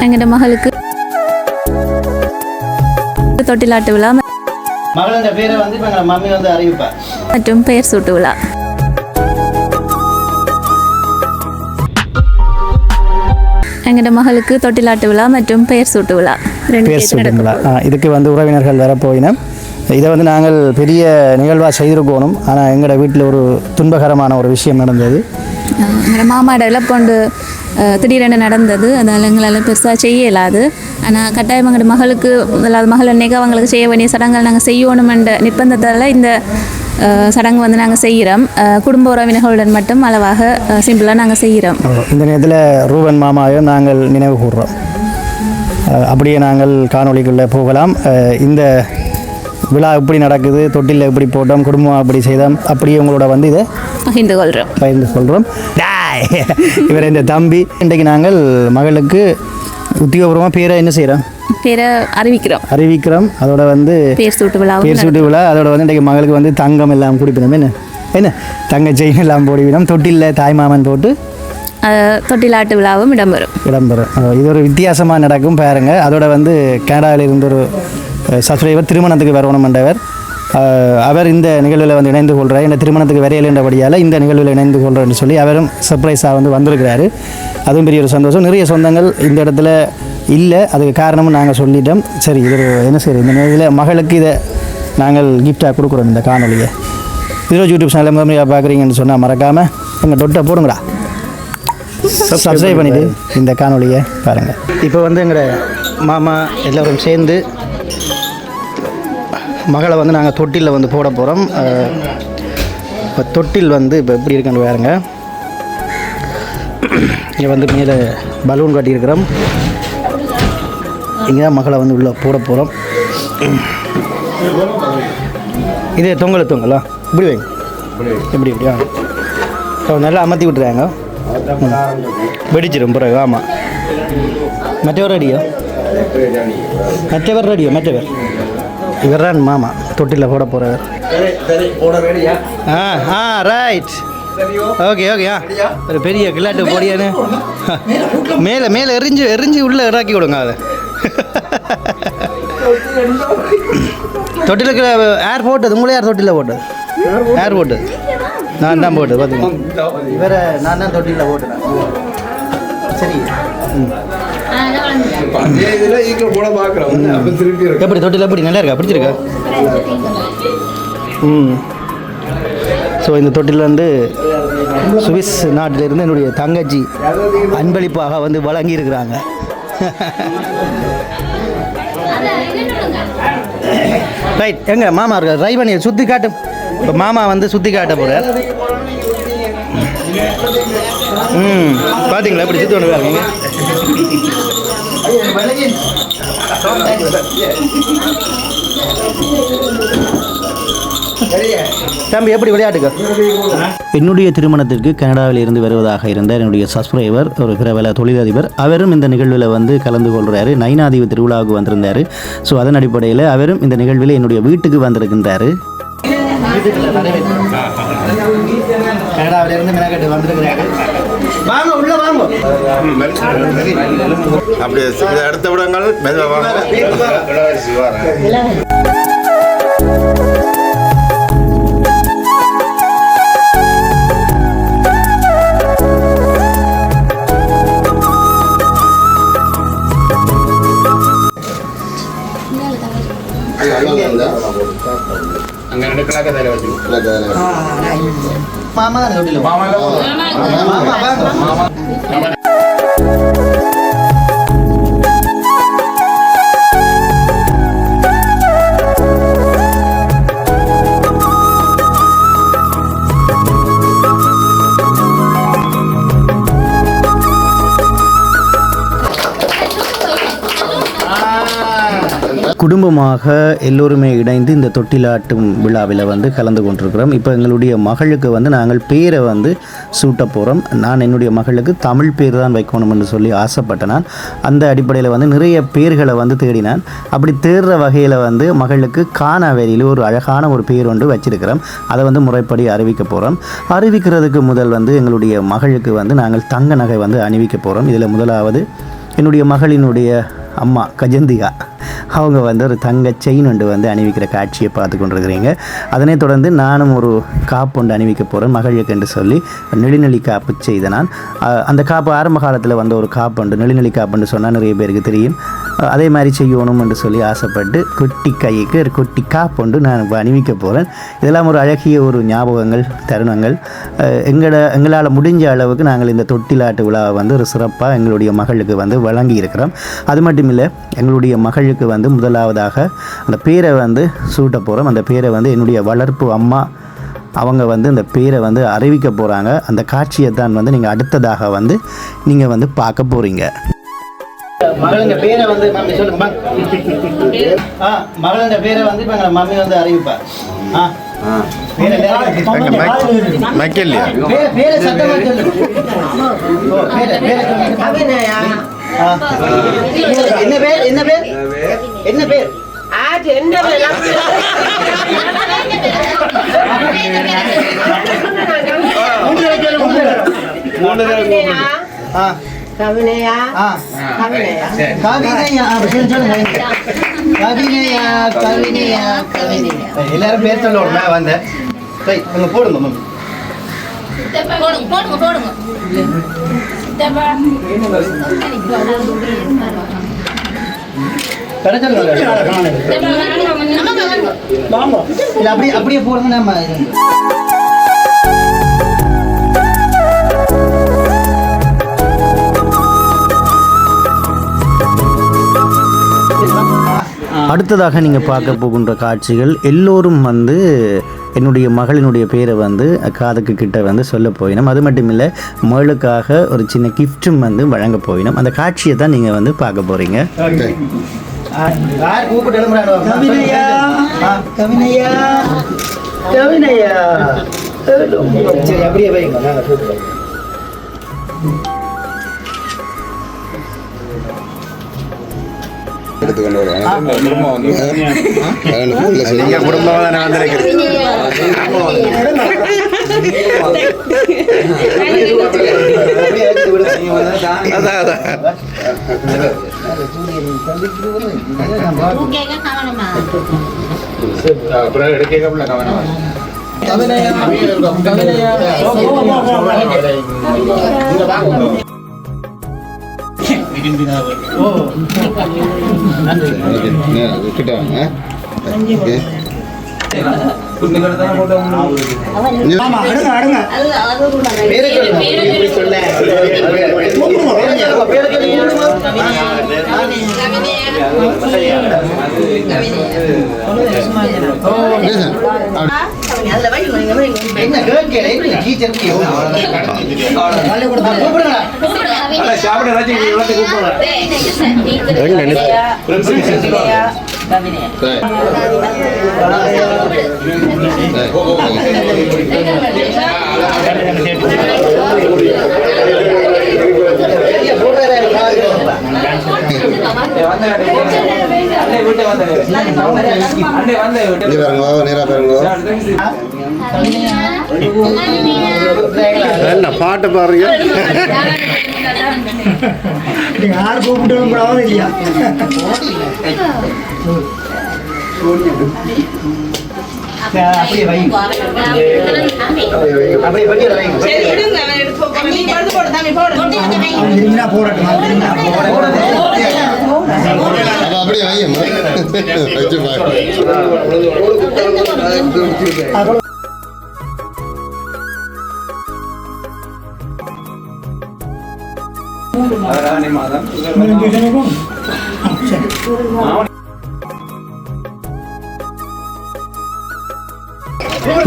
எங்கள் மகளுக்கு தொட்டிலாட்டு விழா மகளோட பேரை வந்து இப்போ எங்கள் மம்மி வந்து அறிவிப்பா மற்றும் பெயர் சூட்டு விழா. எங்களோட மகளுக்கு தொட்டிலாட்டு விழா மற்றும் பெயர் சூட்டு விழா பேர் சூட்டுங்களா? இதுக்கு வந்து உறவினர்கள் வர போயினோம். இதை வந்து நாங்கள் பெரிய நிகழ்வாக செய்திருக்கணும். ஆனால் எங்களோட வீட்டில் ஒரு துன்பகரமான ஒரு விஷயம் நடந்தது. எங்களோட மாமாவோட இழப்பொண்டு திடீரென நடந்தது. அதனால் எங்களால் பெருசாக செய்ய இயலாது. ஆனால் கட்டாயம் எங்களோட மகளுக்கு முதலாவது மகள் அன்னைக்கு அவங்களுக்கு செய்ய வேண்டிய சடங்குகள் நாங்கள் செய்யணுமென்ற நிர்பந்தத்தால் இந்த சடங்கு வந்து நாங்கள் செய்கிறோம். குடும்ப உறவினர்களுடன் மட்டும் அளவாக சிம்பிளாக நாங்கள் செய்கிறோம். இந்த நேரத்தில் ரூபன் மாமாவையும் நாங்கள் நினைவு கூறுறோம். அப்படியே நாங்கள் காணொலிக்குள்ளே போகலாம். இந்த விழா எப்படி நடக்குது, தொட்டில் எப்படி போட்டோம், குடும்பம் எப்படி செய்தோம், அப்படியே உங்களோட வந்து இதை பகிர்ந்து கொள்கிறோம். இவர் இந்த தம்பி. இன்றைக்கு நாங்கள் மகளுக்கு உத்தியோகபூர்வமாக பேரை என்ன செய்கிறோம், பேரை அறிவிக்கிறோம். அதோட வந்து பேர் சூட்டு விழா. அதோட வந்து இன்றைக்கு மகளுக்கு வந்து தங்கம் எல்லாம் குடிப்பினோம். என்ன தங்க செயின் எல்லாம் போடுவினோம். தொட்டிலில் தாய்மாமன் போட்டு தொட்டிலாட்டு விழாவும் இடம்பெறும். இது ஒரு வித்தியாசமாக நடக்கும் பாருங்க. அதோட வந்து கனடாவில் இருந்து ஒரு சப்ஸ்கிரைபர் திருமணத்துக்கு வரணும் என்றவர். அவர் இந்த நிகழ்வில் வந்து இணைந்து கொள்கிறார். இந்த திருமணத்துக்கு வரையல் என்றபடியால் இந்த நிகழ்வில் இணைந்து கொள்கிறேன்னு சொல்லி அவரும் சர்ப்ரைஸாக வந்து வந்திருக்கிறாரு. அதுவும் பெரிய ஒரு சந்தோஷம். நிறைய சொந்தங்கள் இந்த இடத்துல இல்லை. அதுக்கு காரணமும் நாங்கள் சொல்லிட்டோம். சரி, இது என்ன சரி, இந்த நிகழ்வில் மகளுக்கு இதை நாங்கள் கிஃப்டாக கொடுக்குறோம். இந்த காணொலியை இதோ யூடியூப் சேனலில் முதன்மையாக பார்க்குறீங்கன்னு சொன்னால் மறக்காமல் எங்கள் தொட்டை போடுங்களா, சப்ஸ்கிரைப் பண்ணிவிட்டு இந்த காணொலியை பாருங்கள். இப்போ வந்து எங்களோட மாமா எல்லோரும் சேர்ந்து மகளை வந்து நாங்கள் தொட்டிலில் வந்து போட போகிறோம். இப்போ தொட்டில் வந்து இப்போ எப்படி இருக்குன்னு பாருங்க. இங்கே வந்து மேலே பலூன் கட்டியிருக்கிறோம். இங்கே தான் மகளை வந்து உள்ளே போட போகிறோம். இதே தொங்கலா இப்படி வைங்க, எப்படியா நல்லா அமர்த்தி விட்டுறாங்க. வெடிச்சிடும் பிறகு. ஆமாம், மற்றவர் ரெடியோ, மற்றவர் இவர் தான் மாமா தொட்டியில் போட போகிறவர். Right, okay. ஒரு பெரிய கிளாட்டு போடியானு மேலே எரிஞ்சு உள்ளே இறக்கி கொடுங்க. அதை தொட்டிலுக்கு ஏர் போட்டது, உங்களே யார் தொட்டியில் போட்டது? ஏர் போட்டது நான் தான் போட்டது. பார்த்தீங்க, இவரை நான் தான் தொட்டியில் போட்டேன். சரி, எப்படி தொட்டில் எப்படி நல்லா இருக்கா, பிடிச்சிருக்கா? ஸோ இந்த தொட்டில் வந்து சுவிஸ் நாட்டிலிருந்து என்னுடைய தங்கச்சி அன்பளிப்பாக வந்து வழங்கியிருக்கிறாங்க. ரைட், எங்க மாமா இருக்கார், ட்ரை பண்ணி சுற்றி காட்டும். இப்போ மாமா வந்து சுற்றி காட்ட போகிறார். பார்த்தீங்களா இப்படி சுற்றி ஒன்று இருக்கீங்க. தம்பி எப்படி விளையாட்டுக்கு? என்னுடைய திருமணத்திற்கு கனடாவில் இருந்து வருவதாக இருந்த என்னுடைய சப்ஸ்கிரைபர் ஒரு பிரபல தொழிலதிபர், அவரும் இந்த நிகழ்வில் வந்து கலந்து கொள்கிறாரு. நைனாதீவு திருவிழாவுக்கு வந்திருந்தார். ஸோ அதன் அடிப்படையில் அவரும் இந்த நிகழ்வில் என்னுடைய வீட்டுக்கு வந்திருக்கின்றார். கனடாவிலிருந்து மெனக்கட்டு வந்திருக்கிறாரு. வாங்க, உள்ள வாங்க. அப்படியே அடுத்த விடங்கள் மாமா குடும்பமாக எல்லோருமே இணைந்து இந்த தொட்டிலாட்டும் விழாவில் வந்து கலந்து கொண்டிருக்கிறோம். இப்போ எங்களுடைய மகளுக்கு வந்து நாங்கள் பேரை வந்து சூட்ட போகிறோம். நான் என்னுடைய மகளுக்கு தமிழ் பேர் தான் வைக்கணும்னு சொல்லி ஆசைப்பட்டேன். நான் அந்த அடிப்படையில் வந்து நிறைய பேர்களை வந்து தேடினான். அப்படி தேடுற வகையில் வந்து மகளுக்கு கானாவேரியில் ஒரு அழகான ஒரு பேர் ஒன்று வச்சிருக்கிறோம். அதை வந்து முறைப்படி அறிவிக்க போகிறோம். அறிவிக்கிறதுக்கு முதல் வந்து எங்களுடைய மகளுக்கு வந்து நாங்கள் தங்க நகை வந்து அணிவிக்க போகிறோம். இதில் முதலாவது என்னுடைய மகளினுடைய அம்மா கஜந்திகா அவங்க வந்து ஒரு தங்க செயின் ஒன்று வந்து அணிவிக்கிற காட்சியை பார்த்து கொண்டிருக்கிறீங்க. அதனைத் தொடர்ந்து நானும் ஒரு காப்பு ஒன்று அணிவிக்க போகிறேன் மகளுக்கு என்று சொல்லி நெளிநெளி காப்பு செய்த நான். அந்த காப்பு ஆரம்ப காலத்தில் வந்த ஒரு காப்பு உண்டு, நெளிநெளி காப்புன்னு சொன்னால் நிறைய பேருக்கு தெரியும். அதே மாதிரி செய்யணும் என்று சொல்லி ஆசைப்பட்டு குட்டி கைக்கு ஒரு குட்டி காப்பு ஒன்று நான் இப்போ அணிவிக்க போகிறேன். இதெல்லாம் ஒரு அழகிய ஒரு ஞாபகங்கள், தருணங்கள். எங்களால் முடிஞ்ச அளவுக்கு நாங்கள் இந்த தொட்டிலாட்டு விழாவை வந்து ஒரு சிறப்பாக எங்களுடைய மகளுக்கு வந்து வழங்கி இருக்கிறோம். அது மட்டும் இல்லை, எங்களுடைய மகளுக்கு வந்து முதலாவதாக அந்த பேரை வந்து சூட்ட போகிறோம். அந்த பேரை வந்து என்னுடைய வளர்ப்பு அம்மா அவங்க வந்து அந்த பேரை வந்து அறிவிக்க போகிறாங்க. அந்த காட்சியை தான் வந்து நீங்கள் அடுத்ததாக வந்து நீங்கள் வந்து பார்க்க போகிறீங்க. மகளுங்க பேரை வந்து மம்மி சொல்லுங்க. மகளுங்க பேரை வந்து இப்போ எங்களை மம்மி வந்து அறிவிப்பார். என்ன பேர்? என்ன பேர்? என்ன பேர்? கவினையா கவினையா எல்லாரும் பேர் சொல்லுவோம். வந்து போடுங்க மம்மி. போடுங்க. அப்படியே போடுங்க. நம்ம அடுத்ததாக நீங்கள் பார்க்க போகின்ற காட்சிகள் எல்லோரும் வந்து என்னுடைய மகளினுடைய பேரை வந்து காதுக்கு கிட்ட வந்து சொல்ல போயினோம். அது மட்டும் இல்லை, மகளுக்காக ஒரு சின்ன கிஃப்ட்டும் வந்து வழங்க போயினோம். அந்த காட்சியை தான் நீங்கள் வந்து பார்க்க போகிறீங்க. சரி, அப்படியே வைங்க. எடுத்துக்கொண்டு வருவாங்க. குடும்பம் வந்து நீங்க குடும்பம் தானே வந்திருக்கிறீங்க. அப்புறம் எடுக்க கவனம். பாட்டு பாருங்க. யார் கூப்பிட்டு இல்லையா? அப்படியே வைங்க. அப்படியே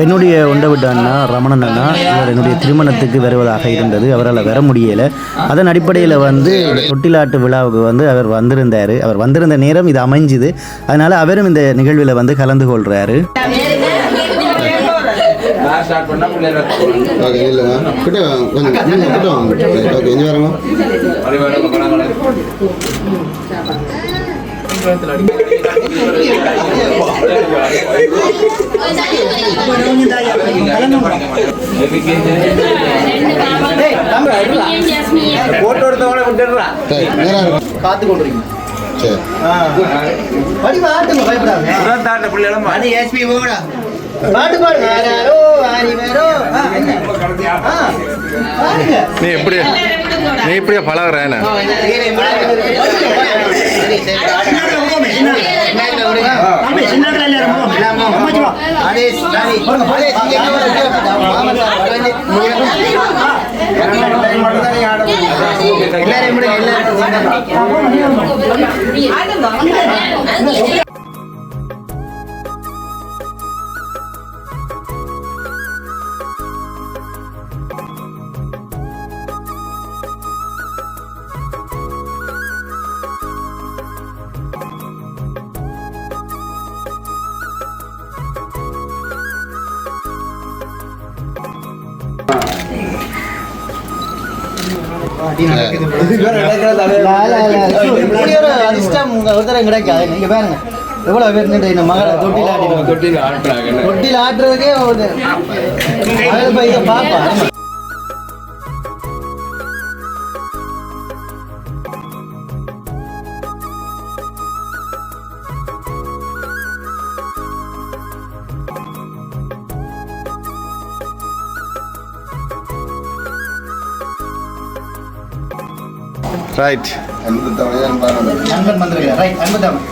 என்னுடைய ஒண்டவிட்ட அண்ணா ரமணன் அண்ணா இவர் என்னுடைய திருமணத்துக்கு வருவதாக இருந்தது. அவரால் வர முடியலை. அதன் அடிப்படையில் வந்து தொட்டிலாட்டு விழாவுக்கு வந்து அவர் வந்திருந்தார். அவர் வந்திருந்த நேரம் இது அமைஞ்சுது. அதனால் அவரும் இந்த நிகழ்வில் வந்து கலந்து கொள்கிறாரு. போட்டோ எடுத்தவங்கள விட்டுடுறா காத்து கொண்டிருக்கீங்க சரி படி பாட்டுங்க பயப்படாது புறத்தாண்ட பிள்ளைகளும் அது எஸ்பி போடா பாட்டு பாடுங்க ஆராரோ ஆரிவரோ நீ இப்படியே பழகுறேன் அதிர்ஷ்டம் ஒருத்தர கிடைக்காது நீங்க பாருங்க எவ்வளவு பேர் நின்று இந்த மகளை தொட்டில் ஆட்டுறதுக்கே ஒரு இதை பாப்பா ரைட் நண்பன் மந்திரிகள் ரைட் அன்பு தமிழ்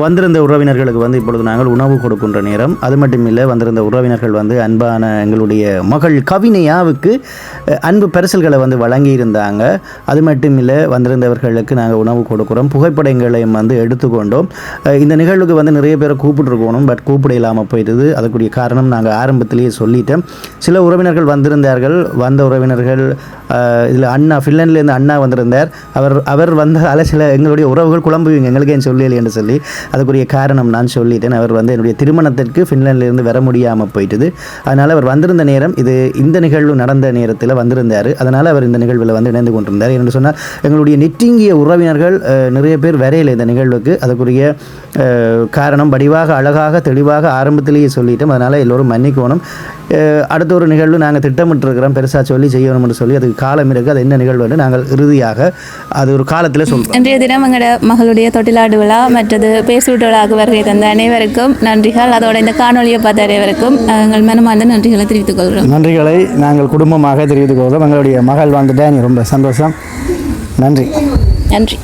வந்திருந்த உறவினர்களுக்கு வந்து இப்பொழுது நாங்கள் உணவு கொடுக்கின்ற நேரம். அது மட்டும் இல்லை, வந்திருந்த உறவினர்கள் வந்து அன்பான எங்களுடைய மகள் கவினையாவுக்கு அன்பு பரிசல்களை வந்து வழங்கியிருந்தாங்க. அது மட்டும் இல்லை, வந்திருந்தவர்களுக்கு நாங்கள் உணவு கொடுக்குறோம், புகைப்படங்களையும் வந்து எடுத்துக்கொண்டோம். இந்த நிகழ்வுக்கு வந்து நிறைய பேரை கூப்பிட்டுருக்கணும், பட் கூப்பிட இல்லாமல் போயிடுது. அதுக்குரிய காரணம் நாங்கள் ஆரம்பத்திலேயே சொல்லிட்டோம். சில உறவினர்கள் வந்திருந்தார்கள். வந்த உறவினர்கள் இதில் அண்ணா, ஃபின்லாண்ட்லேருந்து அண்ணா வந்திருந்தார். அவர் வந்ததால் சில எங்களுடைய உறவுகள் குழம்புவீங்க எங்களுக்கு ஏன் சொல்லலை என்று சொல்லி அதுக்குரிய காரணம் நான் சொல்லிட்டேன். அவர் வந்து என்னுடைய திருமணத்திற்கு ஃபின்லாண்டிலிருந்து வர முடியாமல் போயிட்டுது. அதனால் அவர் வந்திருந்த நேரம் இந்த நிகழ்வு நடந்த நேரத்தில் வந்திருந்தார். அதனால் அவர் இந்த நிகழ்வில் வந்து இணைந்து கொண்டிருந்தார். என்று சொன்னால் எங்களுடைய நெருங்கிய உறவினர்கள் நிறைய பேர் வரையில இந்த நிகழ்வுக்கு. அதுக்குரிய காரணம் வடிவாக அழகாக தெளிவாக ஆரம்பத்திலேயே சொல்லிட்டோம். அதனால் எல்லோரும் மன்னிக்கணும். அடுத்த ஒரு நிகழ்வு நாங்கள் திட்டமிட்டிருக்கிறோம், பெருசாக சொல்லி செய்யணும்னு சொல்லி. அதுக்கு காலம் இருக்குது. அது என்ன நிகழ்வு என்று நாங்கள் இறுதியாக அது ஒரு காலத்தில் சொல்கிறோம். இன்றைய தினம் எங்களோட மகளுடைய தொட்டிலாடு விழா மற்றது பேசூட்டு விழாவுக்கு வருகை தந்த அனைவருக்கும் நன்றிகள். அதோட இந்த காணொலியை பார்த்த அனைவருக்கும் எங்கள் மனமார்ந்த நன்றிகளை தெரிவித்துக் கொள்கிறோம். நன்றிகளை நாங்கள் குடும்பமாக தெரிவித்துக் கொள்கிறோம். எங்களுடைய மகள் வந்துட்டா ரொம்ப சந்தோஷம். நன்றி. நன்றி.